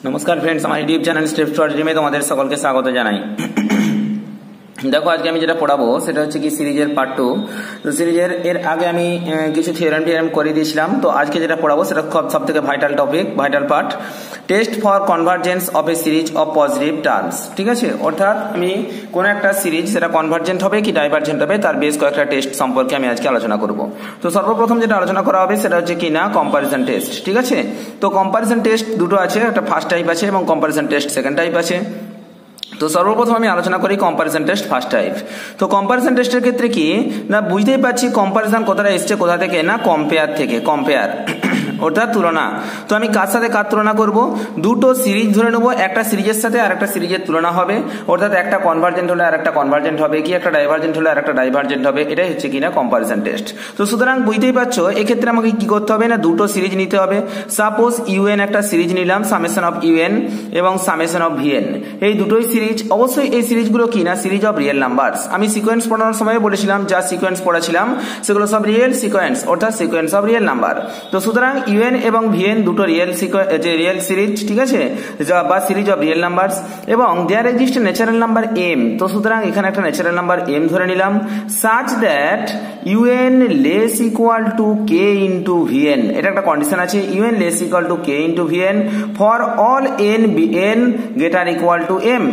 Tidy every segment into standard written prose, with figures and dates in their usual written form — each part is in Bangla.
नमस्कार फ्रेंड्स, हमारे YouTube channel steps to artist में তোমাদের সকলকে স্বাগত জানাই। দেখো আজকে আমি যেটা পড়াবো সেটা হচ্ছে কি সিরিজের পার্ট 2। তো সিরিজের এর আগে আমি কিছু থিওরেম করে দিয়েছিলাম। তো আজকে যেটা পড়াবো সেটা সবথেকে vital topic, vital part, test for convergence of A series of positive terms. ঠিক আছে, অর্থাৎ আমি কোন একটা সিরিজ সেটা কনভার্জেন্ট হবে কি ডাইভার্জেন্ট হবে তার বেশ কয়েকটা টেস্ট সম্পর্কে আমি আজকে আলোচনা করব। তো সর্বপ্রথম যেটা আলোচনা করা হবে সেটা হচ্ছে কি না কম্পারিজন টেস্ট। ঠিক আছে, তো কম্পারিজন টেস্ট দুটো আছে, একটা ফার্স্ট টাইপ আছে এবং কম্পারিজন টেস্ট সেকেন্ড টাইপ আছে। তো সর্বপ্রথম আমি আলোচনা করি কম্পারিজন টেস্ট ফার্স্ট টাইপ। তো কম্পারিজন টেস্টের ক্ষেত্রে কি না বুঝতেই পারছি কম্পারিজন কথাটা এসছে কোথা থেকে না কম্পেয়ার থেকে, কম্পেয়ার অর্থাৎ তুলনা। তো আমি কার সাথে কার তুলনা করব, দুটো সিরিজ ধরে নেবো, একটা সিরিজের সাথে আর একটা সিরিজের তুলনা হবে, অর্থাৎ একটা কনভার্জেন্ট হলে আর একটা কনভার্জেন্ট হবে কি একটা ডাইভার্জেন্ট হলে আর একটা ডাইভার্জেন্ট হবে, এটাই হচ্ছে কিনা কম্পারিজন টেস্ট। তো সুতরাং বুঝতেই পারছো এক্ষেত্রে আমাকে কি করতে হবে না দুটো সিরিজ নিতে হবে। সাপোজ ইউএন একটা সিরিজ নিলাম, সামেশন অফ ইউএন এবং সামেশন অফ ভিএন, এই দুটোই সিরিজ। অবশ্যই এই সিরিজগুলো কি না সিরিজ অফ রিয়েল নাম্বারস। আমি সিকোয়েন্স পড়ানোর সময় বলেছিলাম যা সিকোয়েন্স পড়াছিলাম সেগুলো সব রিয়েল সিকোয়েন্স, অর্থাৎ সিকোয়েন্স অফ রিয়েল নাম্বার। তো সুতরাং ইউএন এবং ভিএন দুটো রিয়েল রিয়েল সিরিজ, ঠিক আছে, বা সিরিজ অফ রিয়েল নাম্বারস এবং there exist natural number M. তো সুতরাং এখানে একটা ন্যাচারাল নাম্বার এম ধরে নিলাম such that un less equal to k into vn, এটা একটা কন্ডিশন আছে, un less equal to k into vn for all n bn greater equal to m।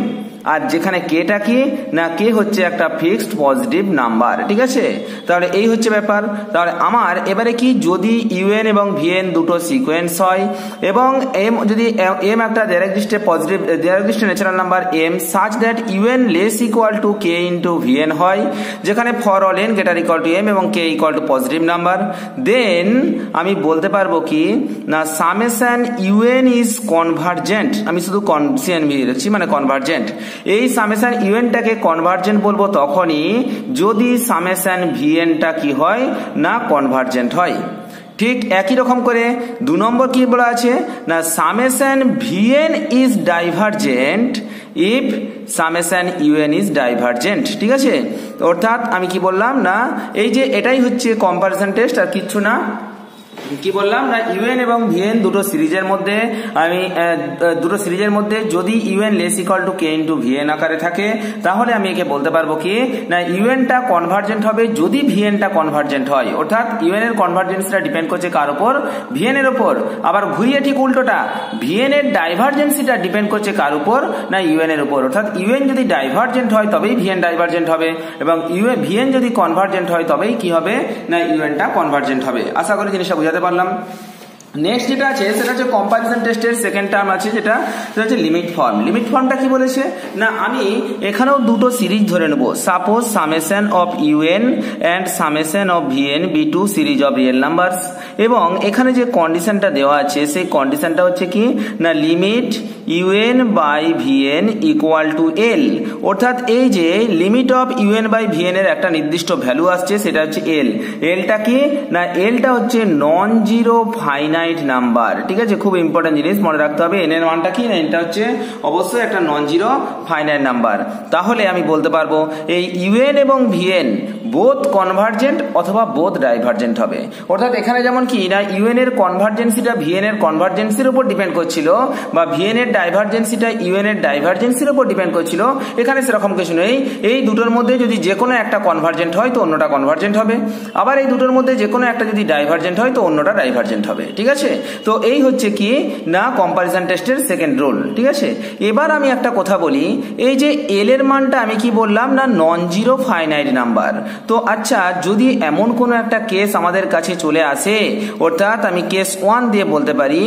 আর যেখানে কেটা কি না কে হচ্ছে একটা ফিক্সড পজিটিভ নাম্বার। ঠিক আছে, তাহলে এই হচ্ছে ব্যাপার। তাহলে আমার এবারে কি যদি ইউএন এবং ভিএন দুটো সিকোয়েন্স হয় এবং এম যদি এম একটা there exists positive there exists natural number M such that u n less equal to K into v n হয়, যেখানে for all N greater equal to M এবং K equal to positive number, then আমি বলতে পারবো কি না সামেশন ইউএন ইজ কনভার্জেন্ট। আমি শুধু সিএনভি লিখছি মানে কনভার্জেন্ট। এই সামেশন ইউএনটাকে কনভার্জেন্ট বলবো তখনই যদি সামেশন ভিএনটা কি হয় না কনভার্জেন্ট হয়। ঠিক একই রকম করে 2 নম্বর কি বলা আছে না summation VN is divergent if summation UN is divergent. ঠিক আছে, অর্থাৎ আমি কি বললাম না এই যে এটাই হচ্ছে কম্পারিজন টেস্ট আর কিচ্ছু না। কি বললাম না ইউএন এবং ভিএন দুটো সিরিজের মধ্যে আমি দুটো সিরিজের মধ্যে যদি UN less equal to K into VN আকারে থাকে তাহলে আমি একে বলতে পারবো কি না ইউএনটা কনভার্জেন্ট হবে যদি ভিএনটা কনভার্জেন্ট হয়, অর্থাৎ ইউএন এর কনভার্জেন্সটা ডিপেন্ড করছে কার উপর, ভিএন এর উপর। আবার ঘুরিয়ে ঠিক উল্টোটা ভিএন এর ডাইভার্জেন্সিটা ডিপেন্ড করছে কার উপর না ইউএন এর উপর, অর্থাৎ ইউএন যদি ডাইভার্জেন্ট হয় তবেই ভিএন ডাইভার্জেন্ট হবে এবং ভিএন যদি কনভার্জেন্ট হয় তবেই কি হবে না ইউএনটা কনভার্জেন্ট হবে। আশা করি জিনিসটা বুঝাতে পারলাম। নেক্সট যেটা আছে সেটা হচ্ছে কম্পারিজন টেস্টের সেকেন্ড টার্ম আছে, যেটা হচ্ছে লিমিট ফর্ম। লিমিট ফর্মটা কি বলেছে না আমি এখানেও দুটো সিরিজ ধরে নেব, suppose summation of UN and summation of VN be two series of real numbers এবং এখানে যে কন্ডিশনটা দেওয়া আছে সেই কন্ডিশনটা হচ্ছে কি না limit u n by VN equal to L, অর্থাৎ এই যে limit of UN by v n এর একটা নির্দিষ্ট ভ্যালু আসছে সেটা হচ্ছে এল। এলটা কি না এলটা হচ্ছে নন জিরো ফাইনাইট নাম্বার। ঠিক আছে, খুব ইম্পর্টেন্ট জিনিস মনে রাখতে হবে, এন এর মানটা কি না এটা হচ্ছে অবশ্যই একটা নন জিরো ফাইনাইট নাম্বার। তাহলে আমি বলতে পারবো এই ইউএন এবং ভিএন বোথ কনভার্জেন্ট অথবা বোথ ডাইভার্জেন্ট হবে, অর্থাৎ এখানে যেমন কি না ইউএন এর কনভার্জেন্সিটা ভিএন এর কনভার্জেন্সির উপর ডিপেন্ড করছিল বা ভিএন এর ডাইভার্জেন্সিটা ইউএন এর ডাইভার্জেন্সির উপর ডিপেন্ড করছিল, এখানে সেরকম কিছু নেই। এই দুটোর মধ্যে যদি যে কোনো একটা কনভার্জেন্ট হয় তো অন্যটা কনভার্জেন্ট হবে, আবার এই দুটোর মধ্যে যে কোনো একটা যদি ডাইভার্জেন্ট হয় তো অন্যটা ডাইভার্জেন্ট হবে। ঠিক আছে, তো এই হচ্ছে কি না কম্পারিজন টেস্টের সেকেন্ড রুল। ঠিক আছে, এবার আমি একটা কথা বলি, এই যে এল এর মানটা আমি কি বললাম না নন জিরো ফাইনাইট নাম্বার। তো আচ্ছা যদি এমন কোনো একটা কেস আমাদের কাছে চলে আসে, অর্থাৎ আমি কেস 1 দিয়ে বলতে পারি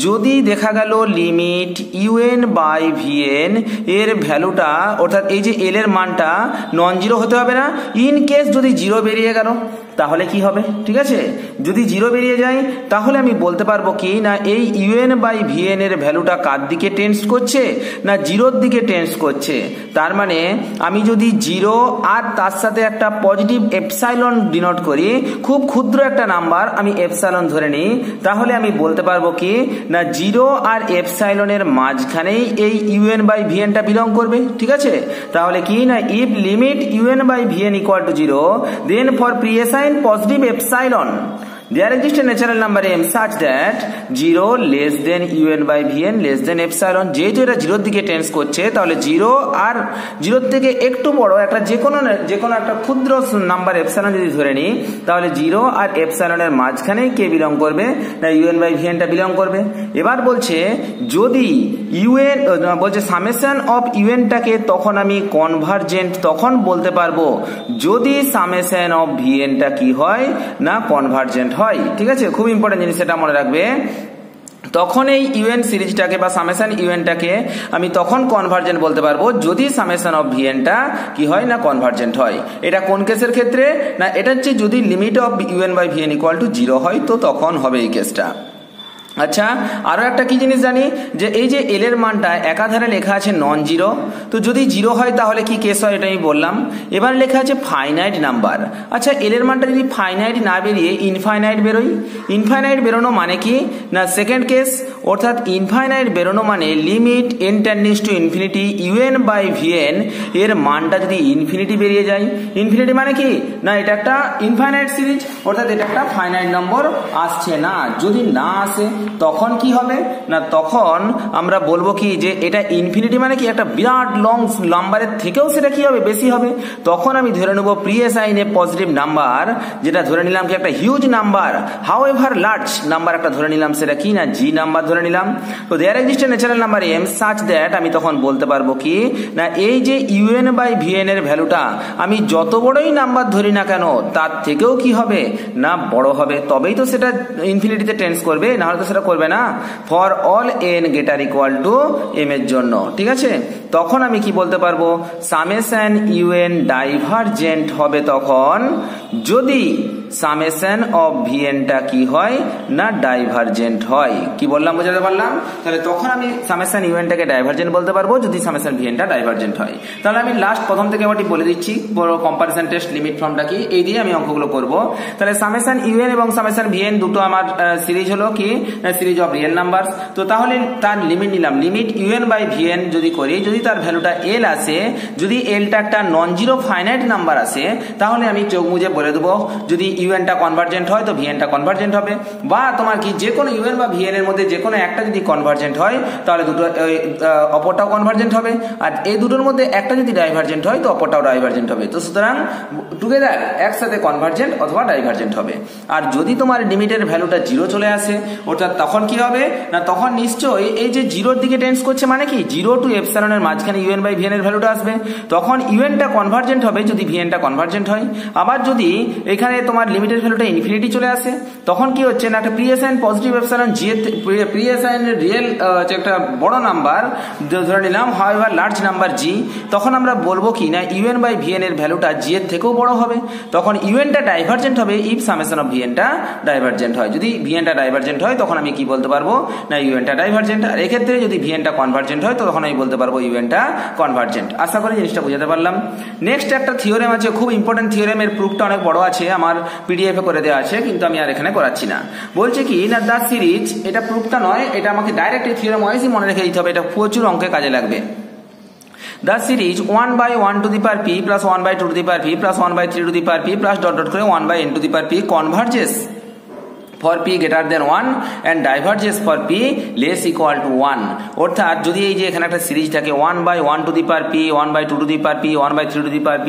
যদি দেখা গেল লিমিট ইউএন বাই ভিএন এর ভ্যালুটা অর্থাৎ এই যে এল এর মানটা নন জিরো হতে হবে না, ইন কেস যদি জিরো বেরিয়ে গেল তাহলে কি হবে। ঠিক আছে, যদি জিরো বেরিয়ে যায় তাহলে আমি বলতে পারবো কি না এই ইউএন বাই ভিএন এর ভ্যালুটা কার দিকে টেন্স করছে না জিরোর দিকে টেন্স করছে। তার মানে আমি যদি জিরো আর তার সাথে একটা পজিটিভ এপসাইলন ডিনোট করি, খুব ক্ষুদ্র একটা নাম্বার আমি এপসাইলন ধরে নিই, তাহলে আমি বলতে পারবো কি না জিরো আর এপসাইলনের মাঝখানেই এই ইউএন বাই ভিএনটা বিলং করবে। ঠিক আছে, তাহলে কি না if limit u n by VN equal to zero then for preassigned positive epsilon There exists a natural number m such that 0 less than un by vn less than epsilon। যেহেতু এটা 0 দিকে টেন্স করছে তাহলে 0 আর 0 থেকে একটু বড় একটা যে কোনো একটা ক্ষুদ্র নাম্বার এপসাইলন যদি ধরে নিই তাহলে 0 আর এপসাইলনের মাঝখানে কে বিলং করবে না un by vn টা বিলং করবে। এবার বলছে যদি un বলছে সামেশন অফ un টাকে তখন আমি কনভার্জেন্ট তখন বলতে পারবো যদি সামেশন অফ vn টা কি হয় না কনভার্জেন্ট হয়। ঠিক আছে, খুব ইম্পর্টেন্ট জিনিস এটা মনে রাখবে। তখন এই ইউএন সিরিজটাকে বা সামেশন ইউএনটাকে আমি তখন কনভার্জেন্ট বলতে পারবো যদি সামেশন অফ ভিএনটা কি হয় না কনভার্জেন্ট হয়। এটা কোন কেসের ক্ষেত্রে না এটা হচ্ছে যদি limit of UN by VN equal to 0 হয় তো তখন হবে এই কেসটা। আচ্ছা, আরো একটা কি জিনিস জানি যে এই যে এল এর মানটা একাধারে লেখা আছে নন জিরো, তো যদি 0 হয় তাহলে কি কেস হয় এটা আমি বললাম। এবার লেখা আছে ফাইনাইট নাম্বার। আচ্ছা, এল এর মানটা যদি ফাইনাইট না বেরিয়ে ইনফাইনাইট বেরোয়, ইনফাইনাইট বেরোনো মানে কি না সেকেন্ড কেস, অর্থাৎ ইনফাইনাইট বেরোনো মানে limit n টেন্ডিংস to infinity u n by v n এর মানটা যদি ইনফিনিটি বেরিয়ে যায়। ইনফিনিটি মানে কি না এটা একটা ইনফাইনাইট সিরিজ, অর্থাৎ এটা একটা ফাইনাইট নম্বর আসছে না। যদি না আসে তখন কি হবে না তখন আমরা বলবো কি যে এটা ইনফিনিটি মানে কি একটা বিরাট লং নাম্বারের থেকেও সেটা কি হবে বেশি হবে। তখন আমি ধরে নেব প্রি অ্যাসাইন এ পজিটিভ নাম্বার, যেটা ধরে নিলাম কি একটা huge number how ever large number একটা ধরে নিলাম, সেটা কি না জি নাম্বার ধরে নিলাম। তো there exist natural number M such that আমি তখন বলতে পারবো কি না এই যে ইউএন বাই ভিএন এর ভ্যালুটা আমি যত বড়ই নাম্বার ধরি না কেন তার থেকেও কি হবে না বড় হবে, তবেই তো সেটা ইনফিনিটিতে টেন্স করবে, না হলে তো সেটা করবে না। For all N greater equal to M এর জন্য। ঠিক আছে, তখন আমি কি বলতে পারবো সামেশন ইউএন ডাইভারজেন্ট হবে তখন যদি সামেশন অফ ভিএনটা কি হয় না ডাইভারজেন্ট হয়। কি বললাম বোঝাতে পারলাম? তাহলে তখন আমি সামেশন ইউএনটাকে ডাইভারজেন্ট বলতে পারবো যদি সামেশন ভিএনটা ডাইভারজেন্ট হয়। তাহলে আমি লাস্ট প্রথম থেকে আবার বলে দিচ্ছি বড় কম্পারিজন টেস্ট লিমিট ফর্মটা কি, এই দিয়ে আমি অঙ্কগুলো করব। তাহলে সামেশন ইউএন এবং সামেশন ভিএন দুটো আমার সিরিজ হলো কি সিরিজ অফ রিয়েল নাম্বার। তো তাহলে তার লিমিট নিলাম, লিমিট ইউএন বাই ভিএন যদি করি, যদি তার ভ্যালুটা এল আসে, যদি এলটা একটা নন জিরো ফাইনাইট নাম্বার আসে তাহলে আমি চোখ মুজে বলে দেবো যদি ইউএনটা কনভার্জেন্ট হয় তো ভিএনটা কনভার্জেন্ট হবে, বা তোমার কি যে কোনো ইউএন বা ভিএন এর মধ্যে যে কোনো একটা যদি কনভার্জেন্ট হয় তাহলে দুটো অপরটাও কনভার্জেন্ট হবে, আর এই দুটোর মধ্যে একটা যদি ডাইভার্জেন্ট হয় তো অপরটাও ডাইভার্জেন্ট হবে। তো সুতরাং টুগেদার একসাথে কনভার্জেন্ট অথবা ডাইভার্জেন্ট হবে। আর যদি তোমার লিমিটের ভ্যালুটা 0 চলে আসে অর্থাৎ তখন কি হবে না তখন নিশ্চয়ই এই যে 0 দিকে টেন্স করছে মানে কি 0 টু এপসাইলনের মাঝখানে ইউএন বাই ভিএন এর ভ্যালুটা আসবে, তখন ইউএনটা কনভার্জেন্ট হবে যদি ভিএনটা কনভার্জেন্ট হয়। আবার যদি এখানে তোমার লিমিটের ভ্যালুটা ইনফিনিটি চলে আসে তখন কি হচ্ছে না একটা প্রি অ্যাসাইন পজিটিভ এপসাইলন জি প্রি অ্যাসাইন রিয়েল যে একটা বড় নাম্বার ধরে নিলাম হাউএভার লার্জ নাম্বার জি, তখন আমরা বলবো কি না ইউএন বাই ভিএন এর ভ্যালুটা জি এর থেকেও বড় হবে, তখন ইউএনটা ডাইভার্জেন্ট হবে ইফ সামেশন অফ ভিএনটা ডাইভার্জেন্ট হয়। যদি ভিএনটা ডাইভার্জেন্ট হয় তখন আমি কি বলতে পারবো না ইউএনটা ডাইভার্জেন্ট, আর এক্ষেত্রে যদি ভিএনটা কনভার্জেন্ট হয় তো তখন আমি বলতে পারবো ইউএনটা কনভার্জেন্ট। আশা করি জিনিসটা বুঝাতে পারলাম। নেক্সট একটা থিওরেম আছে, খুব ইম্পর্টেন্ট থিওরেম, এর প্রুফটা অনেক বড় আছে, আমার পিডিএফ এ করে দেওয়া আছে কিন্তু আমি আর এখানে করাচ্ছি না। বলছে কি না দ্য সিরিজ, এটা প্রুফটা নয়, এটা আমাকে ডাইরেক্ট এই থিওরেম ওয়াইজই মনে রেখে দিতে হবে, এটা প্রচুর অঙ্কে কাজে লাগবে। The series 1 by 1 to the power p plus 1 by 2 to the power p plus 1 by 3 to the power p plus dot dot করে 1 by n to the power p converges for p greater than 1 and diverges for p less equal to 1। অর্থাৎ যদি এই যে এখানে একটা সিরিজ থাকে 1 by 1 to the power p 1 by 2 to the power p 1 by 3 to the power p,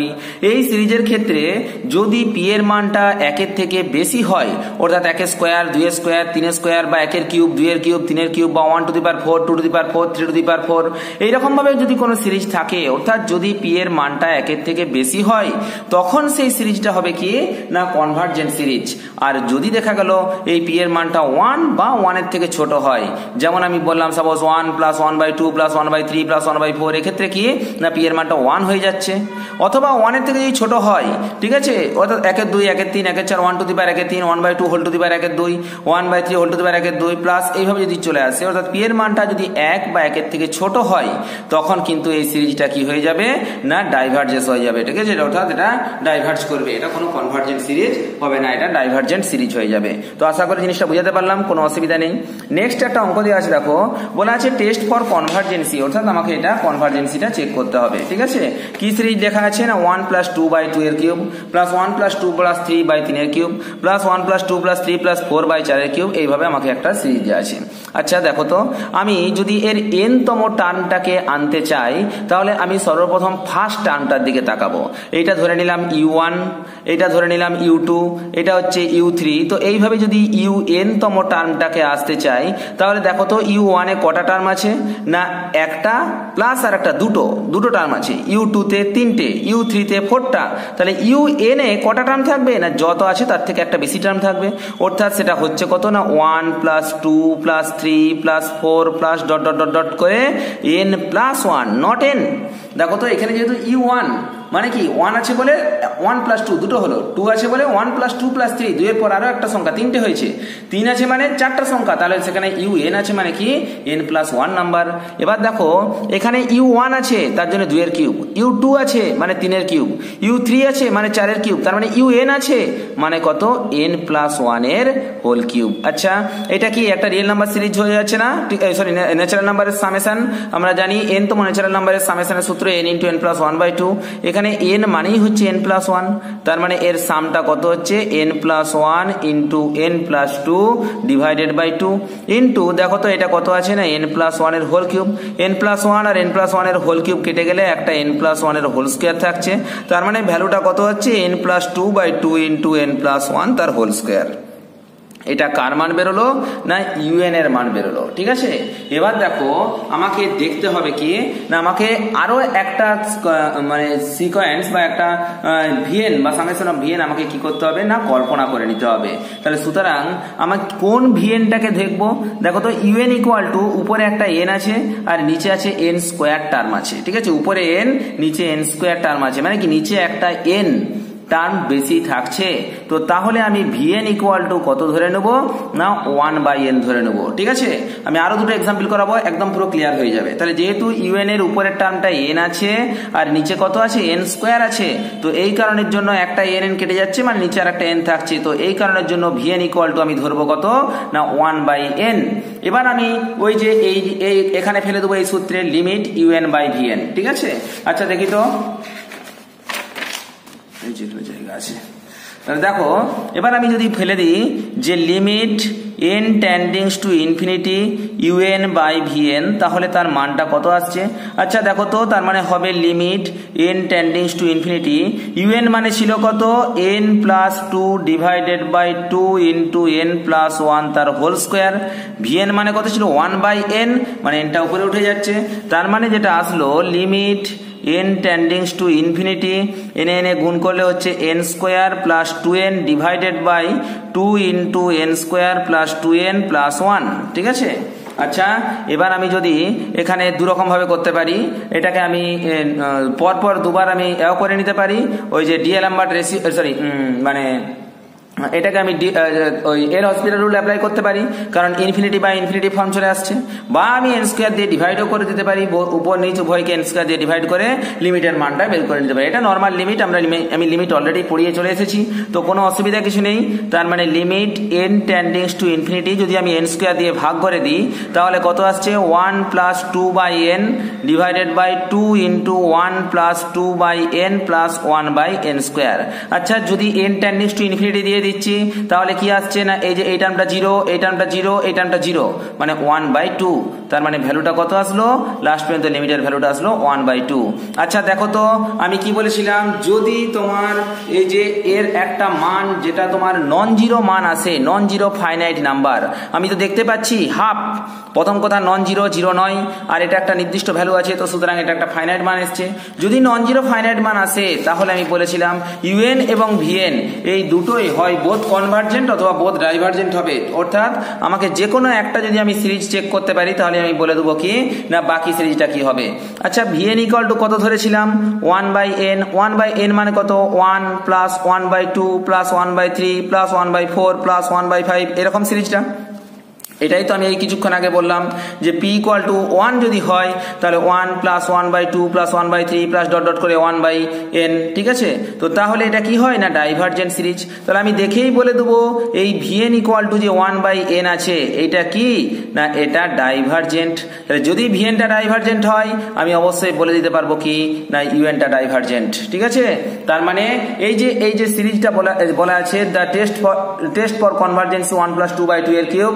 এই সিরিজের ক্ষেত্রে যদি p এর মানটা 1 এর থেকে বেশি হয় অর্থাৎ 1 এর স্কয়ার 2 এর স্কয়ার 3 এর স্কয়ার বা 1 এর কিউব 2 এর কিউব 3 এর কিউব বা 1 to the power 4 2 to the power 4 3 to the power 4 এইরকম ভাবে যদি কোনো সিরিজ থাকে অর্থাৎ যদি p এর মানটা 1 এর থেকে বেশি হয় তখন সেই সিরিজটা হবে কি না কনভার্জেন্ট সিরিজ। আর যদি দেখা গেল এই p এর মানটা 1 বা 1 এর থেকে ছোট হয়, যেমন আমি বললাম suppose 1 plus 1 by 2 plus 1 by 3 plus 1 by 4, এক্ষেত্রে কি না p এর মানটা 1 হয়ে যাচ্ছে, অথবা 1 এর থেকে যদি ছোট হয়, ঠিক আছে, অর্থাৎ 1 এর 2 1 এর 3 1 এর 4 1 টু দি পাওয়ার 1 এর 3 1 by 2 whole to the power 1 এর 2 1 by 3 whole to the power 1 এর 2 প্লাস এইভাবে যদি চলে আসে অর্থাৎ p এর মানটা যদি 1 বা 1 এর থেকে ছোট হয় তখন কিন্তু এই সিরিজটা কি হয়ে যাবে না ডাইভার্জেন্স হয়ে যাবে, ঠিক আছে, অর্থাৎ এটা ডাইভার্জ করবে, এটা কোনো কনভার্জেন্ট সিরিজ হবে না, এটা ডাইভার্জেন্ট সিরিজ হয়ে যাবে। তো আশা করি জিনিসটা বুঝাতে পারলাম, কোনো অসুবিধা নেই। নেক্সট একটা অঙ্ক দেওয়া আছে, দেখো বলা আছে টেস্ট ফর কনভার্জেন্সি, অর্থাৎ আমাকে এটা কনভার্জেন্সিটা চেক করতে হবে। ঠিক আছে, কি সিরিজ লেখা আছে না 1 + 2/2 এর কিউব প্লাস 1 + 2 + 3/3 এর কিউব প্লাস 1 + 2 + 3 + 4/4 এর কিউব, এইভাবে আমাকে একটা সিরিজ দেওয়া আছে। আচ্ছা দেখো তো, আমি যদি এর n-তম টার্মটাকে আনতে চাই তাহলে আমি সর্বপ্রথম ফার্স্ট টার্মটার দিকে তাকাবো। এইটা ধরে নিলাম u1, এটা ধরে নিলাম u2, এটা হচ্ছে u3। তো এইভাবে যদি un-তম টার্মটাকে আসতে চাই তাহলে দেখো তো u1 এ কটা টার্ম আছে না একটা প্লাস আর একটা দুটো টার্ম আছে, u2 তে 3টে, u3 তে 4টা। তাহলে un এ কটা টার্ম থাকবে না যত আছে তার থেকে একটা বেশি টার্ম থাকবে, অর্থাৎ সেটা হচ্ছে কত না 1 + 2 + 3 + 4 plus dot dot dot dot করে n+1 নট n। দেখো তো এখানে যেহেতু u1 মানে কি 1 আছে বলে 1 + 2 দুটো হলো, 2 আছে বলে 1 + 2 + 3, 2 এর পর আরো একটা সংখ্যা 3টে হয়েছে, 3 আছে মানে 4টা সংখ্যা, তাহলে সেখানে un আছে মানে কি n+1 নাম্বার। এবার দেখো এখানে u1 আছে তার জন্য 2 এর কিউব, u2 আছে মানে 3 এর কিউব, u3 আছে মানে 4 এর কিউব, তার মানে un আছে মানে কত n+1 এর হোল কিউব। আচ্ছা এটা কি একটা রিয়েল নাম্বার সিরিজ হয়ে যাচ্ছে না, সরি ন্যাচারাল নাম্বারের সামেশন। আমরা জানি n-তম ন্যাচারাল নাম্বারের সামেশনের সূত্র n × n+1/2, এখানে n মানেই হচ্ছে n+1, তার মানে এর সামটা কত হচ্ছে n+1 × n+2 / 2 ইন্টু দেখো তো এটা কত আছে না n+1 এর হোল কিউব, n+1 আর n+1 এর হোল কিউব কেটে গেলে একটা n+1 এর হোল স্কয়ার থাকছে, তার মানে ভ্যালুটা কত হচ্ছে n+2/2 × n+1 তার হোল স্কয়ার। এটা কার মান বেরোলো না un এর মান বেরোলো। ঠিক আছে, এবার দেখো আমাকে দেখতে হবে কি না আমাকে আরো একটা মানে সিকোয়েন্স বা একটা ভিএন বা সামেশন অফ ভিএন আমাকে কি করতে হবে না কল্পনা করে নিতে হবে। তাহলে সুতরাং আমাকে কোন ভিএনটাকে দেখবো, দেখো তো un = উপরে একটা n আছে আর নিচে আছে n² টার্ম আছে। ঠিক আছে, উপরে n নিচে n² টার্ম আছে, মানে কি নিচে একটা n টার্ম বেশি থাকছে, তো তাহলে আমি vn = কত ধরে নেব না 1/n ধরে নেব। ঠিক আছে, আমি আরো দুটো এক্সাম্পল করাবো, একদম পুরো ক্লিয়ার হয়ে যাবে। তাহলে যেহেতু un এর উপরের টার্মটা n আছে আর নিচে কত আছে n² আছে, তো এই কারণের জন্য একটা n কেটে যাচ্ছে মানে নিচে আর একটা n থাকছে, তো এই কারণের জন্য vn = আমি ধরবো কত না 1/n। এবার আমি ওই যে এই এখানে ফেলে দেবো এই সূত্রের লিমিট un/vn। ঠিক আছে, আচ্ছা দেখি তো জায়গা আছে, তাহলে দেখো এবার আমি যদি ফেলে দিই যে limit n টেন্ডিংস to infinity un/vn, তাহলে তার মানটা কত আসছে। আচ্ছা দেখো তো তার মানে হবে limit n টেন্ডিংস to infinity, un মানে ছিল কত n+2 / 2 × n+1 তার হোল স্কয়ার, vn মানে কত ছিল 1/n, মানে nটা উপরে উঠে যাচ্ছে, তার মানে যেটা আসলো limit n টেন্ডিংস to infinity n গুণ করলে হচ্ছে n² + 2n / 2 × n² + 2n + 1। ঠিক আছে, আচ্ছা এবার আমি যদি এখানে দুরকম ভাবে করতে পারি, এটাকে আমি পরপর দুবার আমি এও করে নিতে পারি, ওই যে ডিএলএমবার্ট রেশিও সরি মানে এটাকে আমি ওই এল হসপিটাল রুল অ্যাপ্লাই করতে পারি, কারণ ইনফিনিটি ফর্ম চলে আসছে, বা আমি n² দিয়ে ডিভাইডও করে দিতে পারি, উপর নিচ উভয়কে n² দিয়ে ডিভাইড করে লিমিটের মানটা বের করে নিতে পারি। এটা নর্মাল লিমিট, আমি লিমিট অলরেডি পড়িয়ে চলে এসেছি, তো কোনো অসুবিধা কিছু নেই। তার মানে লিমিট n টেন্ডিংস টু ইনফিনিটি যদি আমি n² দিয়ে ভাগ করে দিই তাহলে কত আসছে 1 + 2/n / 2 × 1 + 2/n + 1/n²। আচ্ছা যদি n টেন্ডিংস টু ইনফিনিটি দিয়ে দিচ্ছি তাহলে কি আসছে না এই যে এই টার্মটা 0, এই টার্মটা 0, এই টার্মটা 0, মানে 1/2, তার মানে ভ্যালুটা কত আসলো লাস্ট পর্যন্ত লিমিটের ভ্যালুটা আসলো 1/2। আচ্ছা দেখো তো আমি কি বলেছিলাম, যদি তোমার এই যে এর একটা মান যেটা তোমার নন জিরো মান আসে, নন জিরো ফাইনাইট নাম্বার, আমি তো দেখতে পাচ্ছি হাফ, প্রথম কথা নন জিরো জিরো নয় আর এটা একটা নির্দিষ্ট ভ্যালু আছে, তো সুতরাং এটা একটা ফাইনাইট মান এসছে। যদি নন জিরো ফাইনাইট মান আসে তাহলে আমি বলেছিলাম un এবং vn এই দুটোই হয় বোধ কনভার্জেন্ট অথবা বোধ ডাইভার্জেন্ট হবে, অর্থাৎ আমাকে যে কোনো একটা যদি আমি সিরিজ চেক করতে পারি তাহলে আমি বলে দেবো কি না বাকি সিরিজটা কি হবে। আচ্ছা vn = কত ধরেছিলাম 1/n, 1/n মানে কত 1 + 1/2 + 1/3 + 1/4 + 1/5 এরকম সিরিজটা। এটাই তো আমি এই কিছুক্ষণ আগে বললাম যে p ইকুয়াল টু 1 যদি হয় তাহলে 1 plus 1/2 plus 1/3 plus dot dot করে 1/n, ঠিক আছে। তো তাহলে এটা কি হয় না ডাইভারজেন্ট সিরিজ। তাহলে আমি দেখেই বলে দেবো এই vn ইকুয়াল টু যে 1/n আছে এটা কি না এটা ডাইভারজেন্ট। তাহলে যদি vnটা ডাইভারজেন্ট হয় আমি অবশ্যই বলে দিতে পারবো কি না unটা ডাইভারজেন্ট, ঠিক আছে। তার মানে এই যে সিরিজটা বলা আছে দ্য টেস্ট ফর কনভারজেন্স 1 + 2/2 এর কিউব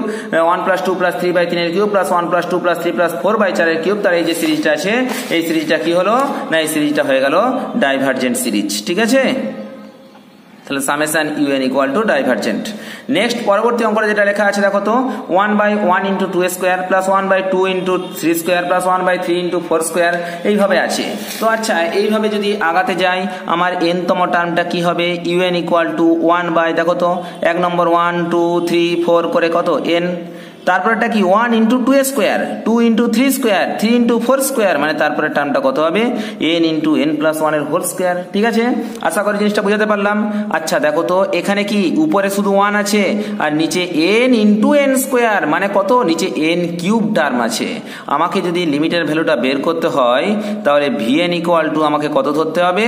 1 + 2 + 3/3 এর কিউব প্লাস 1 + 2 + 3 + 4/4 এর কিউব। তার এই যে সিরিজটা আছে এই সিরিজটা কি হলো না এই সিরিজটা হয়ে গেল ডাইভারজেন্ট সিরিজ, ঠিক আছে। তাহলে summation un equal two divergent. Next পরবর্তী অঙ্কটা যেটা লেখা আছে দেখো তো 1/1 × 2² প্লাস 1/2 × 3² প্লাস 1/3 × 4² এইভাবে আছে। তো আচ্ছা এইভাবে যদি আগাতে যাই আমার n তম টার্মটা কি হবে un ইকুয়াল টু 1 দেখো তো 1 নম্বর 1 2 3 4 করে কত n, তারপরটা কি 1 × 2² 2 × 3² 3 × 4² মানে তারপরে টার্মটা কত হবে n × n+1 এর হোল স্কয়ার, ঠিক আছে। আশা করি জিনিসটা বুঝাতে পারলাম। আচ্ছা দেখো তো এখানে কি উপরে শুধু 1 আছে আর নিচে n × n² মানে কত নিচে n³ টার্ম আছে। আমাকে যদি লিমিটের ভ্যালুটা বের করতে হয় তাহলে vn ইকুয়াল টু আমাকে কত ধরতে হবে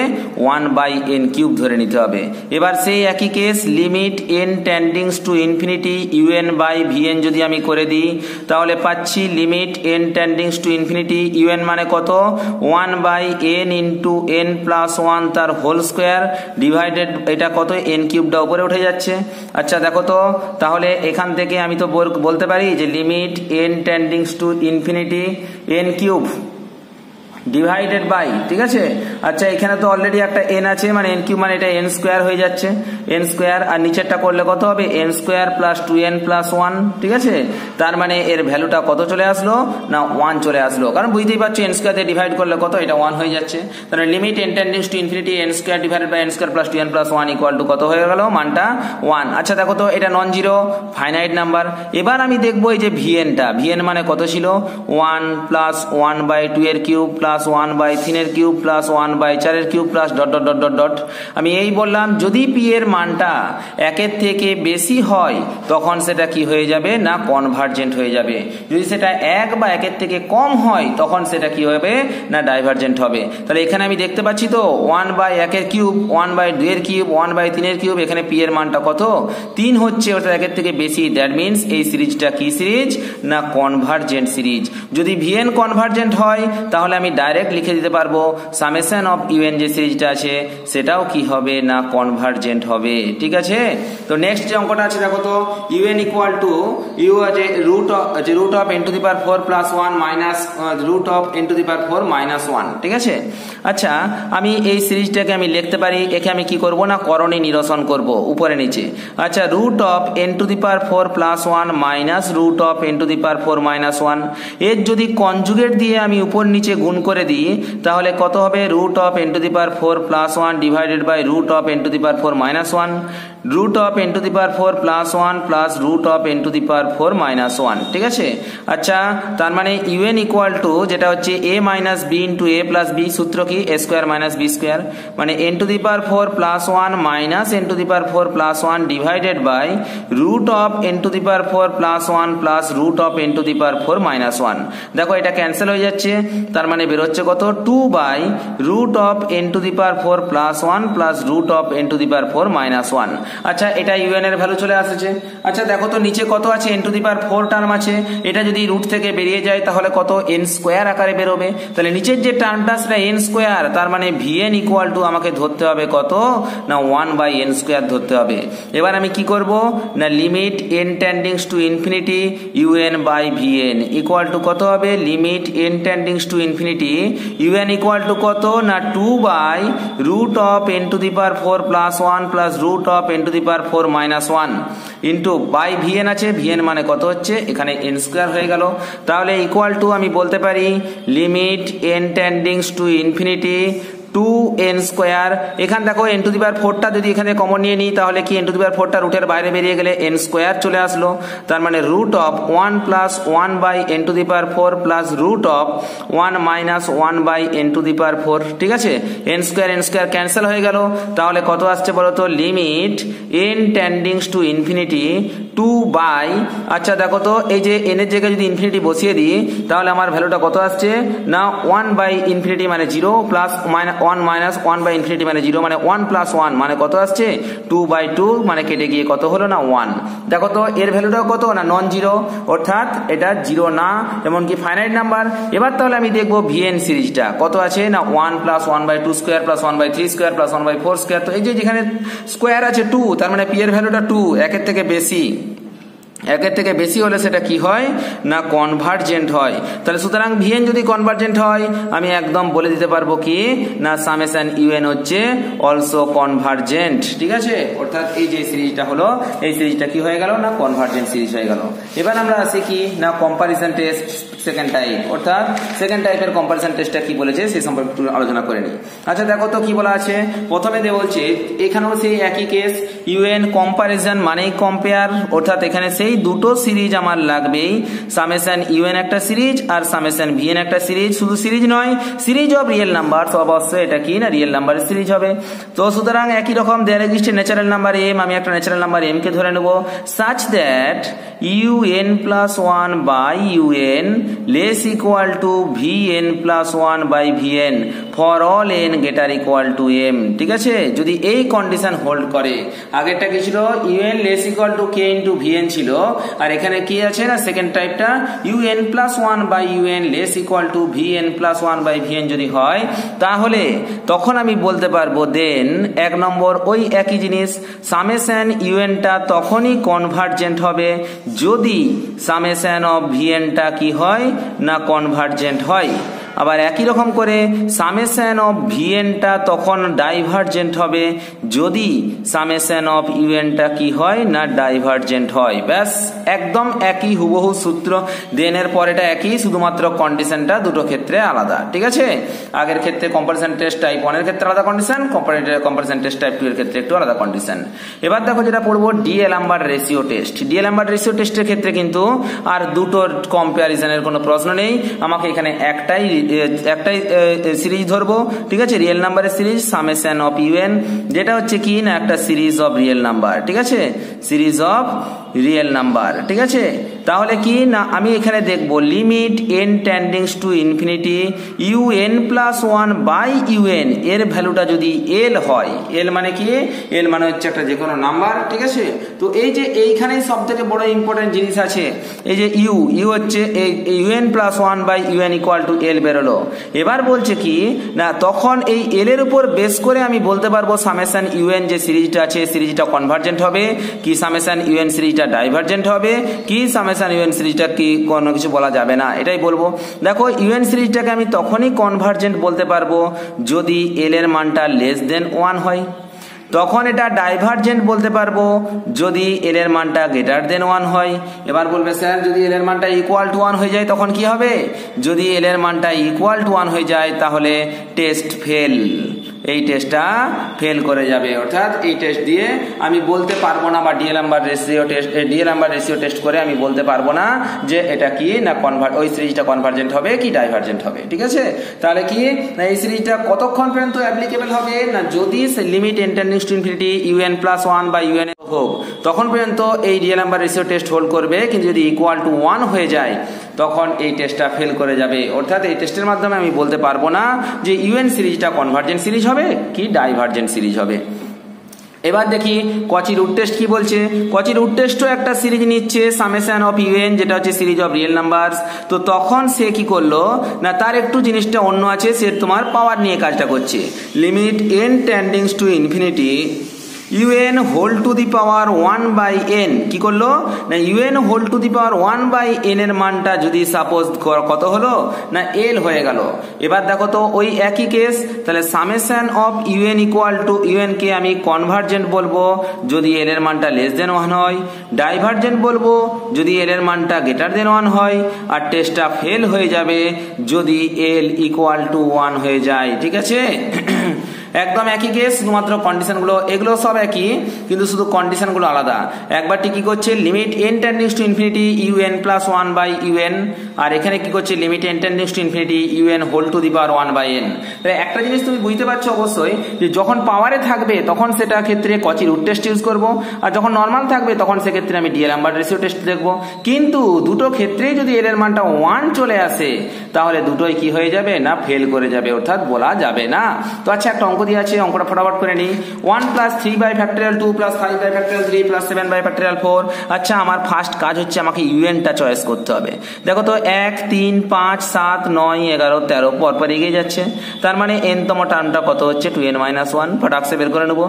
1/n³ ধরে নিতে হবে। এবার সেই একই case limit n টেন্ডিংস to infinity un/vn যদি আমি করে দিই তাহলে পাচ্ছি limit n টেন্ডিংস to infinity un মানে কত 1/n × n+1 তার হোল স্কয়ার ডিভাইডেড এটা কত n³ উপরে উঠে যাচ্ছে। আচ্ছা দেখো তো তাহলে এখান থেকে আমি তো বলতে পারি যে limit n টেন্ডিংস to infinity n³ divided by, ঠিক আছে। আচ্ছা এখানে তো অলরেডি একটা n আছে মানে n³ মানে এটা n² হয়ে যাচ্ছে n² আর নিচেরটা করলে কত হবে n² + 2n+1, ঠিক আছে। তার মানে এর ভ্যালুটা কত চলে আসলো না 1 চলে আসলো, কারণ বুঝতেই পারছো n² দিয়ে ডিভাইড করলে কত এটা 1 হয়ে যাচ্ছে। তাহলে limit n টেন্ডিংস to infinity n² divided by n² + 2n+1 equal to কত হয়ে গেল মানটা 1। আচ্ছা দেখো তো এটা নন জিরো ফাইনাইট নাম্বার। এবার আমি দেখবো এই যে vn মানে কত ছিল 1 + 1/2 এর কিউব প্লাস 1/3 এর কিউব প্লাস 1/4 এর cube plus dot dot dot dot dot. আমি এই বললাম যদি p এর মানটা 1 এর থেকে বেশি হয় তখন সেটা কি হয়ে যাবে না কনভার্জেন্ট হয়ে যাবে। যদি সেটা 1 বা 1 এর থেকে কম হয় তখন সেটা কি হবে না ডাইভারজেন্ট হবে। তাহলে এখানে আমি দেখতে পাচ্ছি তো 1/1 এর কিউব 1/2 এর কিউব 1/3 এর কিউব, এখানে p এর মানটা কত 3 হচ্ছে, ওটা 1 এর থেকে বেশি। দ্যাট মিন্স এই সিরিজটা কি সিরিজ না কনভার্জেন্ট সিরিজ। যদি vn কনভার্জেন্ট হয় তাহলে আমি ডাইরেক্ট লিখে দিতে পারবো সামেশন অফ un যে সিরিজটা আছে সেটাও কি হবে না কনভার্জেন্ট হবে, ঠিক আছে। তো নেক্সট যে অঙ্কটা আছে দেখো তো un ইকুয়াল টু u আছে root of n to the power 4 plus 1 minus root of n to the power 4 minus 1, ঠিক আছে। আচ্ছা আমি এই সিরিজটাকে আমি লিখতে পারি, একে আমি কি করব না করণী নিরসন করব উপরে নিচে। আচ্ছা root of n to the power 4 plus 1 minus root of n to the power 4 minus 1 এর যদি কনজুগেট দিয়ে আমি উপর নিচে গুণ করে দিই তাহলে কত হবে root of n to the power 4 plus 1 divided by root of n to the power 4 minus 1 root of n to the power 4 plus 1 plus root of n to the power 4 minus 1, ঠিক আছে। আচ্ছা তার মানে un ইকুয়াল টু যেটা হচ্ছে a minus b into a plus b, সূত্র কি a square minus b square, মানে n to the power 4 plus 1 minus n to the power 4 plus 1 divided by root of n to the power 4 plus 1 plus root of n to the power 4 minus 1। দেখো এটা ক্যান্সেল হয়ে যাচ্ছে, তার মানে বেরোচ্ছে কত 2 by root of n to the power 4 plus 1 plus root of n to the power 4 minus 1। আচ্ছা এটা un এর ভ্যালু চলে আসছে। আচ্ছা দেখো তো নিচে কত আছে n to the power 4 term আছে, এটা যদি রুট থেকে বেরিয়ে যায় তাহলে কত n² আকারে বেরোবে। তাহলে নিচের যে টার্মটা সেটা n², তার মানে vn ইকুয়াল টু আমাকে ধরতে হবে কত না 1/n² ধরতে হবে। এবার আমি কি করব না limit n টেন্ডিংস to infinity un/vn equal to কত হবে limit n টেন্ডিংস to infinity un equal to কত না 2 by root of n to the power 4 plus 1 plus root of n to the power 4 minus 1 into by vn আছে, vn মানে কত হচ্ছে এখানে n² হয়ে গেল। তাহলে ইকুয়াল টু আমি বলতে পারি limit n টেন্ডিংস to infinity 2n square, এখানে দেখো n টু দি পাওয়ার 4টা যদি এখানে কমন নিয়ে নিই তাহলে কি n টু দি পাওয়ার 4টা রুটের বাইরে বেরিয়ে গেলে n স্কোয়ার চলে আসলো, তার মানে root of 1 plus 1 by n to the power 4 plus root of 1 minus 1 by n to the power 4। ঠিক আছে, n স্কোয়ার ক্যান্সেল হয়ে গেল, তাহলে কত আসছে বলো তো, limit n টেন্ডিংস to infinity 2 by, আচ্ছা দেখো তো এই যে n এর জায়গায় যদি ইনফিনিটি বসিয়ে দিই তাহলে আমার ভ্যালুটা কত আসছে না 1 বাই ইনফিনিটি মানে 0 প্লাস 1 মাইনাস 1 বাই ইনফিনিটি মানে 0 মানে 1 প্লাস 1 মানে কত আসছে 2 বাই 2 মানে কেটে গিয়ে কত হলো না 1। দেখো তো এর ভ্যালুটাও কত না নন জিরো, অর্থাৎ এটা জিরো না, এমনকি ফাইনাইট নাম্বার। এবার তাহলে আমি দেখবো ভিএন সিরিজটা কত আছে না 1 plus 1 by 2 square plus 1 by 3 square plus 1 by 4 square. তো এই যে যেখানে স্কোয়ার আছে 2, তার মানে পি এর ভ্যালুটা 2, একের থেকে বেশি, একের থেকে বেশি হলে সেটা কি হয় না কনভার্জেন্ট হয়। তাহলে সুতরাং ভিএন যদি কনভার্জেন্ট হয় আমি একদম বলে দিতে পারবো কি না সামেশন ইউএন হচ্ছে অলসো কনভার্জেন্ট। ঠিক আছে, অর্থাৎ এই যে সিরিজটা হলো এই সিরিজটা কি হয়ে গেল না কনভার্জেন্ট সিরিজ হয়ে গেল। এবার আমরা আসি কি না কম্পারিজন টেস্ট সেকেন্ড টাইপ, অর্থাৎ সেকেন্ড টাইপের কম্পারিজন টেস্টটা কি বলেছে সেই সম্পর্কে একটু আলোচনা করে নিই। আচ্ছা দেখো তো কি বলা আছে, প্রথমে দিয়ে বলছে এখানেও সেই একই কেস, ইউএন কম্পারিজন মানেই কম্পেয়ার, অর্থাৎ এখানে সেই দুটো সিরিজ আমার লাগবেই, সামেশন ইউএন একটা সিরিজ আর সামেশন ভিএন একটা সিরিজ। শুধু সিরিজ নয়, সিরিজ অফ রিয়েল নাম্বার, অবশ্যই এটা কি না রিয়েল নাম্বারের সিরিজ হবে। তো সুতরাং একই রকম there exist natural number M, আমি একটা ন্যাচারাল নাম্বার এম কে ধরে নেব such that UN plus 1 by UN less equal to VN plus 1 by VN for all N greater equal to M. ঠিক আছে, যদি এই কন্ডিশন হোল্ড করে, আগেরটা কি ছিল U N less equal to K into V N ছিল, আর এখানে কি আছে না সেকেন্ড টাইপটা U N plus 1 by UN less equal to VN plus 1 by V N যদি হয়, তাহলে তখন আমি বলতে পারবো দেন এক নম্বর ওই একই জিনিস সামেশন ইউএনটা তখনই কনভার্জেন্ট হবে যদি সামেশন অফ ভিএনটা কি হয় না কনভার্জেন্ট হয়। আবার একই রকম করে সামেশন অফ ভিএনটা তখন ডাইভার্জেন্ট হবে যদি সামেশন অফ ইউএনটা কি হয় না ডাইভার্জেন্ট হয়। ব্যাস একদম একই হুবহু সূত্র, দেন এর পরেটা একই, শুধুমাত্র কন্ডিশনটা দুটো ক্ষেত্রে আলাদা। ঠিক আছে, আগের ক্ষেত্রে কম্পারিজন টেস্ট টাইপ 1 এর ক্ষেত্রে আলাদা কন্ডিশন, কম্পারিজন টেস্ট টাইপ 2 এর ক্ষেত্রে একটু আলাদা কন্ডিশন। এবার দেখো যেটা পড়বো ডিএলএমবার রেশিও টেস্ট। ডিএলএমবার রেশিও টেস্টের ক্ষেত্রে কিন্তু আর দুটোর কম্পারিজনের কোনো প্রশ্ন নেই, আমাকে এখানে একটাই সিরিজ ধরবো। ঠিক আছে, রিয়েল নাম্বারের সিরিজ সামেশন অফ ইউএন, যেটা হচ্ছে কি না একটা সিরিজ অফ রিয়েল নাম্বার। ঠিক আছে, সিরিজ অফ রিয়েল নাম্বার। ঠিক আছে, তাহলে কি না আমি এখানে দেখবো limit N tendings to infinity U N plus 1 by U N এর ভ্যালুটা যদি এল হয়, এল মানে কি, এল মানে হচ্ছে একটা যে কোনো নাম্বার। ঠিক আছে, তো এই যে এইখানেই সব থেকে বড় ইম্পর্টেন্ট জিনিস আছে, এই যে ইউ হচ্ছে U N plus 1 by U N equal to L বেরোলো। এবার বলছে কি না তখন এই এল এর উপর বেস করে আমি বলতে পারবো সামেশন ইউএন যে সিরিজটা আছে সিরিজটা কনভার্জেন্ট হবে কি সামেশন ইউএন সিরিজটা ডাইভার্জেন্ট হবে কি সামেশন ইউএন সিরিজটা কি কোনো কিছু বলা যাবে না, এটাই বলবো। দেখো ইউএন সিরিজটাকে আমি তখনই কনভার্জেন্ট বলতে পারবো যদি এল এর মানটা লেস দেন 1 হয়, তখন এটা ডাইভার্জেন্ট বলতে পারবো যদি এল এর মানটা গ্রেটার দেন 1 হয়। এবার বলবে স্যার যদি এল এর মানটা ইকুয়াল টু 1 হয়ে যায় তখন কি হবে, যদি এল এর মানটা ইকুয়াল টু 1 হয়ে যায় তাহলে টেস্ট ফেল, এই টেস্টটা ফেল করে যাবে, অর্থাৎ এই টেস্ট দিয়ে আমি বলতে পারবো না বা ডিএলএমবার রেশিও টেস্ট করে আমি বলতে পারবো না যে এটা কি না ওই সিরিজটা কনভার্জেন্ট হবে কি ডাইভার্জেন্ট হবে। ঠিক আছে, তাহলে কি না এই সিরিজটা কতক্ষণ পর্যন্ত অ্যাপ্লিকেবল হবে না যদি limit N tendings to infinity U N plus 1 by U N হোক তখন পর্যন্ত এই ডিএলএমবার রেশিও টেস্ট হোল্ড করবে, কিন্তু যদি ইকুয়াল টু 1 হয়ে যায় তখন এই টেস্টটা ফেল করে যাবে, অর্থাৎ এই টেস্টের মাধ্যমে আমি বলতে পারবো না যে ইউএন সিরিজটা কনভার্জেন্ট সিরিজ হবে কি ডাইভার্জেন্ট সিরিজ হবে। এবার দেখি কচি রুট টেস্ট কি বলছে। কচি রুট টেস্টও একটা সিরিজ নিচ্ছে সামেশন অফ ইউএন যেটা হচ্ছে সিরিজ অফ রিয়েল নাম্বারস। তো তখন সে কি করলো না তার একটু জিনিসটা অন্য আছে, সে তোমার পাওয়ার নিয়ে কাজটা করছে। Limit N tendings to infinity un whole to the power 1/n কি করলো না un whole to the power 1/n এর মানটা যদি সাপোজ কত হলো না l হয়ে গেল। এবার দেখো তো ওই একই কেস, তাহলে summation of un equal two un কে আমি কনভার্জেন্ট বলবো যদি l এর মানটা লেস দেন 1 হয়, ডাইভার্জেন্ট বলবো যদি l এর মানটা গ্রেটার দেন 1 হয়, আর টেস্টটা ফেল হয়ে যাবে যদি l ইকুয়াল টু 1 হয়ে যায়। ঠিক আছে, একদম একই কেস, শুধুমাত্র কন্ডিশনগুলো এগুলো সব একই, কিন্তু শুধু কন্ডিশনগুলো আলাদা। একবারটি কি করছে limit n টেন্ডিংস to infinity un plus 1/un, আর এখানে কি করছে limit n টেন্ডিংস to infinity un whole to the power 1/n। তাহলে একটা জিনিস তুমি বুঝতে পারছো অবশ্যই যে যখন পাওয়ারে থাকবে তখন সেটা ক্ষেত্রে কচি রুট টেস্ট ইউজ করব, আর যখন নর্মাল থাকবে তখন সেক্ষেত্রে আমি ডিএলএমবার্ট রেশিও টেস্ট দেখব। কিন্তু দুটো ক্ষেত্রেই যদি এর মানটা 1 চলে আসে তাহলে দুটোই কি হয়ে যাবে না ফেল করে যাবে, অর্থাৎ বলা যাবে না। তো আচ্ছা একটা অঙ্ক দিয়ে আছে, অঙ্কটা ফটাফট করে নিই। 1 প্লাস 3/ফ্যাক্টোরিয়াল 2 প্লাস 5/ফ্যাক্টোরিয়াল 3 প্লাস 7/ফ্যাক্টোরিয়াল 4। আচ্ছা আমার ফার্স্ট কাজ হচ্ছে আমাকে ইউএনটা চয়েস করতে হবে। দেখো তো 1 3 5 7 9 11 13 পরপর এগিয়ে যাচ্ছে, তার মানে n তম টার্মটা কত হচ্ছে 2n-1, ফটাকসে বের করে নেব।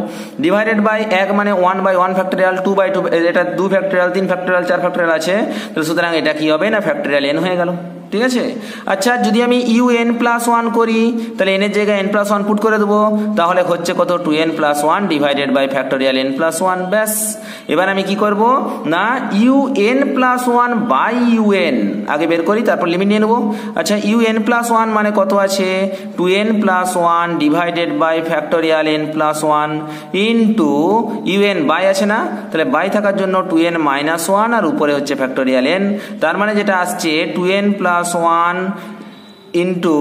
ডিভাইডেড বাই 1 মানে 1/1 ফ্যাক্টোরিয়াল, 2/2 এটা 2 ফ্যাক্টোরিয়াল 3 ফ্যাক্টোরিয়াল 4 ফ্যাক্টোরিয়াল আছে, তো সুতরাং এটা কি হবে না ফ্যাক্টোরিয়াল n হয়ে গেল। ঠিক আছে, আচ্ছা যদি আমি un প্লাস 1 করি তাহলে n এর জায়গায় n প্লাস 1 পুট করে দেবো, তাহলে হচ্ছে কত 2n plus 1 divided by factorial n plus 1। ব্যাস, এবার আমি কি করব না un প্লাস 1 বাই un আগে বের করি, তারপর লিমিট নিয়ে নেবো। আচ্ছা un প্লাস 1 মানে কত আছে 2n plus 1 divided by factorial n plus 1 into un by আছে না, তাহলে বাই থাকার জন্য 2n মাইনাস 1 আর উপরে হচ্ছে ফ্যাক্টোরিয়াল n, তার মানে যেটা আসছে 2n প্লাস 1 ইন্টু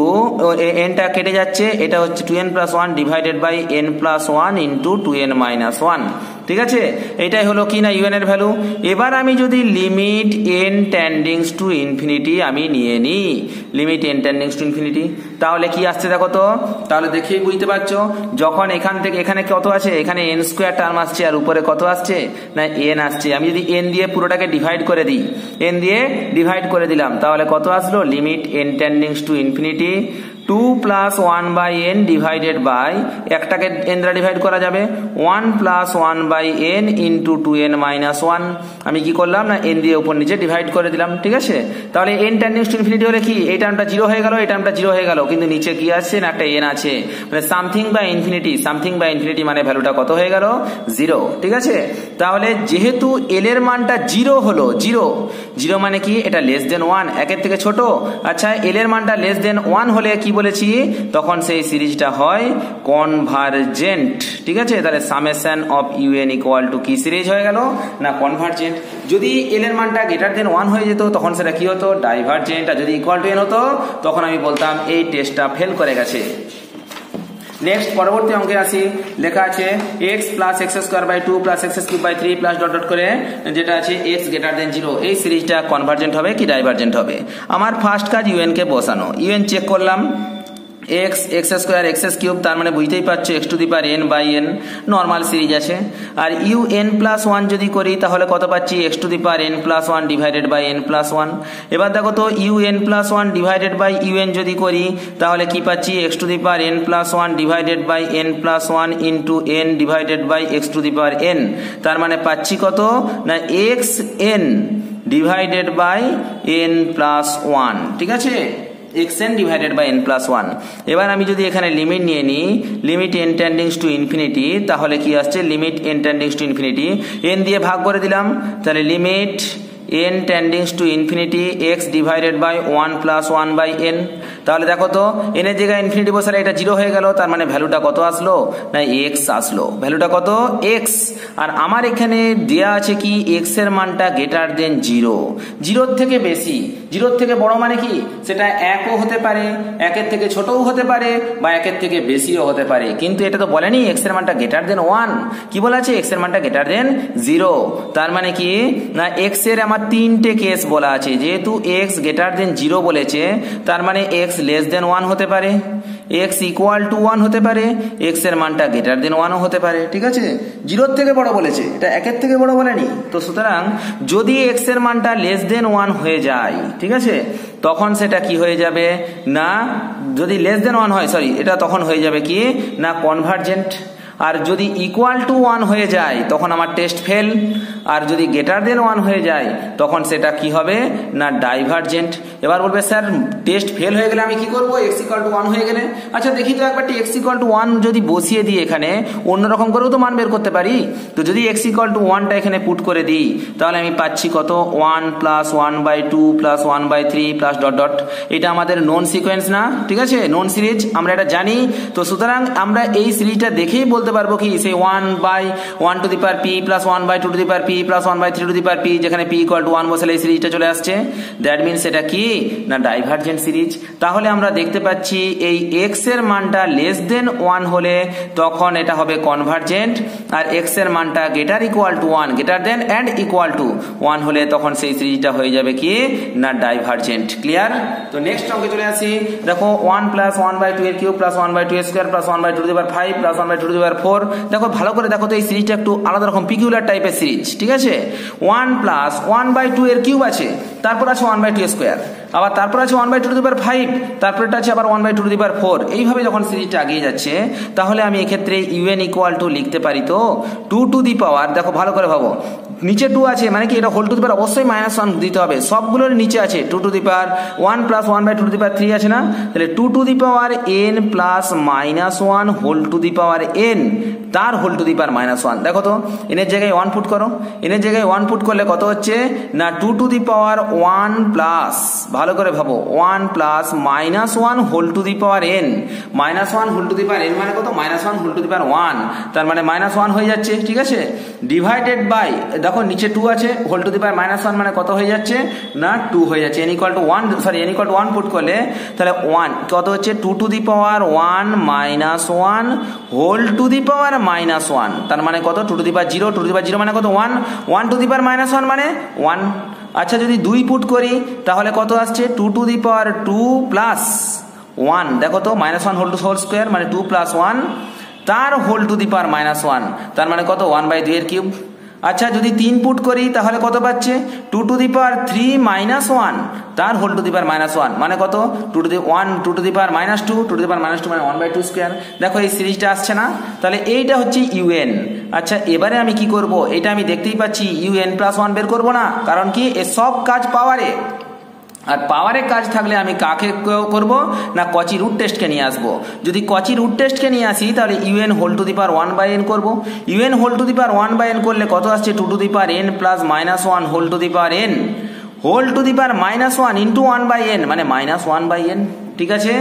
nটা কেটে যাচ্ছে, এটা হচ্ছে 2n plus 1 divided by n plus 1 into 2n minus 1। ঠিক আছে, এটাই হলো কি না un এর ভ্যালু। এবার আমি যদি লিমিট n টেন্ডিংস টু ইনফিনিটি আমি নিয়ে নিই, লিমিট n টেন্ডিংস টু ইনফিনিটি, তাহলে কি আসছে দেখো তো, তাহলে দেখেই বুঝতে পারছো যখন এখান থেকে এখানে কত আছে, এখানে n স্কোয়ার টার্ম আসছে আর উপরে কত আসছে না n আসছে। আমি যদি n দিয়ে পুরোটাকে ডিভাইড করে দিই, n দিয়ে ডিভাইড করে দিলাম, তাহলে কত আসলো limit n টেন্ডিংস to infinity 2 plus 1/n divided by একটাকে n দ্বারা ডিভাইড করা যাবে 1 plus 1/n into 2n minus 1। আমি কি করলাম না n দিয়ে উপর নিচে ডিভাইড করে দিলাম। ঠিক আছে, তাহলে n টেন্ডিংস টু ইনফিনিটি হলে কি এই টার্মটা 0 হয়ে গেল, এই টার্মটা 0 হয়ে গেল, কিন্তু নিচে কি আছে না একটা n আছে, মানে সামথিং বাই ইনফিনিটি মানে ভ্যালুটা কত হয়ে গেল 0। ঠিক আছে, তাহলে যেহেতু l এর মানটা 0 হলো, 0 মানে কি এটা লেস দেন 1, একের থেকে ছোট। আচ্ছা l এর মানটা লেস দেন 1 হলে কি বলেছি তখন সেই সিরিজটা হয় কনভার্জেন্ট। ঠিক আছে, তাহলে summation of un equal two কি সিরিজ হয়ে গেল না কনভার্জেন্ট। যদি l এর মানটা গ্রেটার দেন 1 হয়ে যেত তখন সেটা কি হতো ডাইভার্জেন্ট, আর যদি ইকুয়াল টু n হতো তখন আমি বলতাম এই টেস্টটা ফেল করে গেছে। নেক্সট পরবর্তী অঙ্কে আসি, লেখা আছে x plus x square by 2 plus x cube by 3 plus dot dot করে যেটা আছে x গ্রেটার দেন 0, এই সিরিজটা কনভার্জেন্ট হবে কি ডাইভার্জেন্ট হবে। আমার ফার্স্ট কাজ un কে বসানো, un চেক করলাম x স্কোয়ার x কিউব, তার মানে বুঝতেই পারছো x to the power n by n normal series আছে, আর un প্লাস 1 যদি করি তাহলে কত পাচ্ছি x to the power n plus 1 divided by n plus 1। এবার দেখো তো un plus 1 divided by un যদি করি তাহলে কি পাচ্ছি x to the power n plus 1 divided by n plus 1 into n divided by x to the power n, তার মানে পাচ্ছি কত না xn divided by n plus 1। ঠিক আছে, xn divided by n plus 1। এবার আমি যদি এখানে লিমিট নিয়ে নিই লিমিট n টেন্ডিংস টু ইনফিনিটি, তাহলে কি আসছে limit n টেন্ডিংস to infinity n দিয়ে ভাগ করে দিলাম, তাহলে limit n টেন্ডিংস to infinity x divided by 1 plus 1/n। তাহলে দেখো তো n এর জায়গায় ইনফিনিটি বসালে এটা 0 হয়ে গেল, তার মানে ভ্যালুটা কত আসলো না x আসলো, ভ্যালুটা কত x। আর আমার এখানে দেয়া আছে কি x এর মানটা গ্রেটার দেন 0, 0 থেকে বেশি, 0 থেকে বড় মানে কি সেটা 1ও হতে পারে, 1-এর থেকে ছোটও হতে পারে, বা 1-এর থেকে বেশিও হতে পারে, কিন্তু এটা তো বলেনি x এর মানটা গ্রেটার দেন 1, কি বলা আছে x এর মানটা গ্রেটার দেন 0। তার মানে কি না x এর আমার 3টে কেস বলা আছে, যেহেতু x গ্রেটার দেন 0 বলেছে তার মানে x লেস দেন 1 হতে পারে, x ইকুয়াল টু 1 হতে পারে, x এর মানটা গ্রেটার দেন 1ও হতে পারে। ঠিক আছে, 0 থেকে বড় বলেছে, এটা 1-এর থেকে বড় বলেনি, তো সুতরাং যদি x এর মানটা লেস দেন 1 হয়ে যায়, ঠিক আছে, তখন সেটা কি হয়ে যাবে না যদি লেস দেন 1 হয়, সরি এটা তখন হয়ে যাবে কি না কনভার্জেন্ট। আর যদি ইকুয়াল টু 1 হয়ে যায় তখন আমার টেস্ট ফেল, আর যদি গ্রেটার দেন 1 হয়ে যায় তখন সেটা কি হবে না ডাইভারজেন্ট। এবার বলবে স্যার টেস্ট ফেল হয়ে গেলে আমি কি করব, x ইকুয়াল টু 1 হয়ে গেলে। আচ্ছা দেখি তো একবারটি x ইকুয়াল টু 1 যদি বসিয়ে দিই এখানে অন্যরকম করেও তো মান বের করতে পারি। তো যদি x ইকুয়াল টু 1টা এখানে পুট করে দিই তাহলে আমি পাচ্ছি কত 1 plus 1/2 plus 1/3 plus dot dot. এটা আমাদের নন সিকোয়েন্স না, ঠিক আছে, নন সিরিজ, আমরা এটা জানি। তো সুতরাং আমরা এই সিরিজটা দেখেই বলতে পারবো কি সেই 1/1 two the power p plus 1/2 to the power p plus 1/3 two the power p, যেখানে p ইকুয়াল টু 1 বসালে এই সিরিজটা চলে আসছে। দ্যাট মিনস এটা কি না ডাইভারজেন্ট সিরিজ। তাহলে আমরা দেখতে পাচ্ছি এই x এর মানটা লেস দেন 1 হলে তখন এটা হবে কনভার্জেন্ট, আর x এর মানটা greater equal to 1 greater than and equal to 1 হলে তখন সেই সিরিজটা হয়ে যাবে কি না ডাইভারজেন্ট। ক্লিয়ার? তো নেক্সট অঙ্কে চলে আসি। দেখো 1 প্লাস 1/2 এর কিউব প্লাস 1/2 এর square plus 1/2 to the power 5 plus 1/2 to the power 4। দেখো ভালো করে দেখো তো এই সিরিজটা একটু আলাদা রকম পিকুলার টাইপের সিরিজ, ঠিক আছে। 1 প্লাস 1/2 এর কিউব আছে, তারপর আছে 1/2 স্কয়ার, আবার তারপর আছে 1/2 টু দি পাওয়ার 5, তারপর এটা আছে আবার 1/2 টু দি পাওয়ার 4। এইভাবে যখন সিরিজটা এগিয়ে যাচ্ছে তাহলে আমি এক্ষেত্রে un ইকুয়াল টু লিখতে পারি তো 2 টু দি পাওয়ার, দেখো ভালো করে ভাবো, নিচে 2 আছে মানে কি এটা হোল টু দি পাওয়ার অবশ্যই -1 দিতে হবে, সবগুলোর নিচে আছে 2 to the power 1 plus 1/2 to the power 3 আছে না, তাহলে 2 to the power n plus -1 whole to the power n তার হোল টু দি পাওয়ার -1। দেখো তো n এর জায়গায় 1 পুট করো, n এর জায়গায় 1 পুট করলে কত হচ্ছে না 2 টু দি পাওয়ার 1 প্লাস, ভালো করে ভাবো, 1 plus -1 whole to the power n, -1 whole to the power n মানে কত -1 হোল টু দি পাওয়ার 1, তার মানে -1 হয়ে যাচ্ছে, ঠিক আছে, ডিভাইডেড বাই, দেখো নিচে 2 আছে, হোল টু দি পাওয়ার -1 মানে কত হয়ে যাচ্ছে না 2 হয়ে যাচ্ছে। n equal to 1 sorry n equal to 1 put করলে তাহলে 1 কত হচ্ছে 2 to the power 1 -1 whole to the power -1, তার মানে কত 2 to the power 0, 2 to the পাওয়ার 0 মানে কত 1, 1 টু দি পাওয়ার -1 মানে 1। আচ্ছা যদি 2 পুট করি তাহলে কত আসছে 2 টু দি পাওয়ার 2 প্লাস 1, দেখো তো -1 হোল টু হোল স্কয়ার মানে 2 প্লাস 1 তার হোল টু দি পাওয়ার -1, তার মানে কত 1/2 এর কিউব। আচ্ছা যদি 3 পুট করি তাহলে কত পাচ্ছে 2 টু দি পাওয়ার 3 -1 তার হোল টু দি পাওয়ার -1 মানে কত 2 to the 1 2 to the power -2 2 to the power -2 মানে 1/2 স্কয়ার। দেখো এই সিরিজটা আসছে না, তাহলে এইটা হচ্ছে un। আচ্ছা এবারে আমি কি করব, এটা আমি দেখতেই পাচ্ছি un প্লাস 1 বের করব না, কারণ কি এ সব কাজ পাওয়ারে, আর পাওয়ারে কাজ থাকলে আমি কাকে করব না কচি রুট টেস্টকে নিয়ে আসবো। যদি কচি রুট টেস্টকে নিয়ে আসি তাহলে un whole to the power 1/n করব, un whole to the power 1/n করলে কত আসছে 2 to the power n plus -1 whole to the power n whole to the power -1 into 1/n মানে -1/n, ঠিক আছে।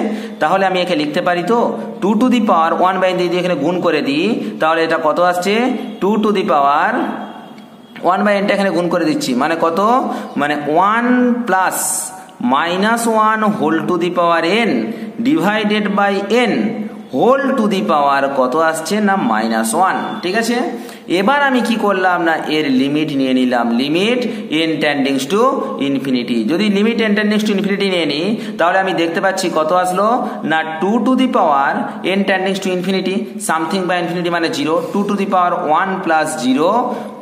তাহলে আমি একে লিখতে পারি তো 2 টু দি পাওয়ার 1/n দিয়ে এখানে গুণ করে দিই তাহলে এটা কত আসছে 2 টু দি পাওয়ার 1/nটা এখানে গুণ করে দিচ্ছি মানে কত মানে 1 plus -1 whole to the power n divided by n whole to the power কত আসছে না -1, ঠিক আছে। এবার আমি কি করলাম না এর লিমিট নিয়ে নিলাম, লিমিট n টেন্ডিংস টু ইনফিনিটি। যদি লিমিট n টেন্ডিংস টু ইনফিনিটি নিয়ে নিই তাহলে আমি দেখতে পাচ্ছি কত আসলো না 2 to the power n টেন্ডিংস to infinity something by infinity মানে 0, 2 to the power 1 plus 0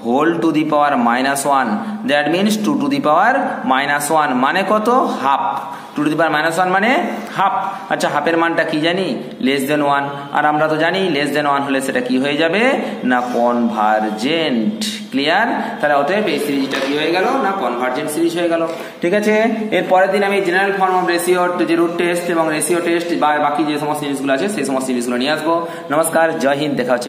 whole to the power -1, that means 2 to the power -1 মানে কত হাফ, 2 টু দি পাওয়ার -1 মানে হাফ। আচ্ছা হাফের মানটা কি জানি লেস দেন 1, আর আমরা তো জানি লেস দেন 1 হলে সেটা কি হয়ে যাবে না কনভার্জেন্ট। ক্লিয়ার? তাহলে অতএব এই সিরিজটা কি হয়ে গেল না কনভার্জেন্ট সিরিজ হয়ে গেল, ঠিক আছে। এর পরের দিন আমি জেনারেল ফর্ম অফ রেশিও যে রুট টেস্ট এবং রেশিও টেস্ট বা বাকি যে সমস্ত জিনিসগুলো আছে সেই সমস্ত জিনিসগুলো নিয়ে আসবো। নমস্কার, জয় হিন্দ, দেখা হচ্ছে।